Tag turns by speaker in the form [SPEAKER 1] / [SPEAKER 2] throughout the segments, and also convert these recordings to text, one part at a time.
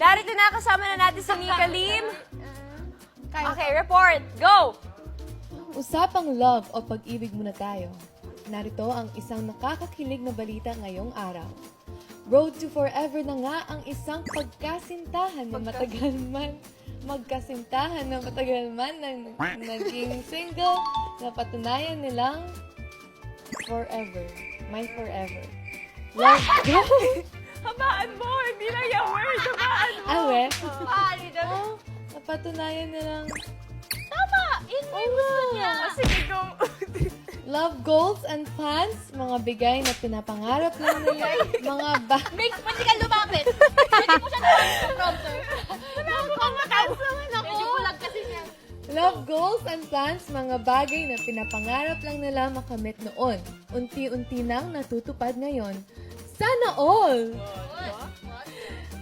[SPEAKER 1] Narito na, kasama na natin si Mika Lim. Okay, report. Go!
[SPEAKER 2] Usapang love o pag-ibig muna tayo. Narito ang isang nakakakilig na balita ngayong araw. Road to Forever na nga ang isang pagkasintahan na matagal man nang naging single na patunayan nilang forever. My forever. Love goes.
[SPEAKER 1] Habaan mo! Hindi lang yung word. Habaan mo!
[SPEAKER 2] Awe.
[SPEAKER 1] Paano daw?
[SPEAKER 2] Oh, napatunayan nilang
[SPEAKER 1] Tama! Yun mo yung gusto niya. Sige, go.
[SPEAKER 2] love goals and plans, mga bigay na pinapangarap lang nila, mga
[SPEAKER 1] Make, pwede ka lumapit. Pwede mo siya naman sa prompter. Nakakamakas naman ako. Medyo bulag kasi siya.
[SPEAKER 2] love goals and plans, mga bagay na pinapangarap lang nila makamit noon. Unti-unti nang natutupad ngayon. Sana all!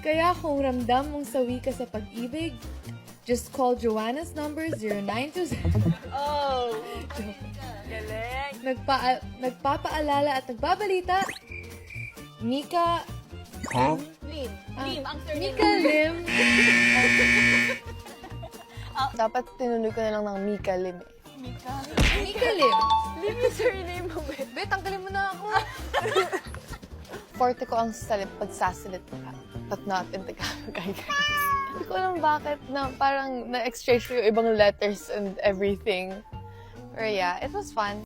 [SPEAKER 2] Kaya kung ramdam mong sawi ka sa pag-ibig, just call Joanna's number 0927.
[SPEAKER 1] Oh! Galing.
[SPEAKER 2] Nagpapaalala at nagbabalita, Mika...
[SPEAKER 1] Lim.
[SPEAKER 2] Ah,
[SPEAKER 1] Lim, ang surname.
[SPEAKER 2] Mika Lim.
[SPEAKER 3] Dapat tinuloy ko na lang ng Mika Lim.
[SPEAKER 1] Mika.
[SPEAKER 2] Mika Lim.
[SPEAKER 1] Lim yung surname mo, Bet.
[SPEAKER 2] Bet, tanggalin mo na ako.
[SPEAKER 3] Forte ko ang pagsasalit ka, but not in Tagalog, I guess. Hindi ko alam bakit na parang na-exchange ko yung ibang letters and everything. Pero yeah, it was fun.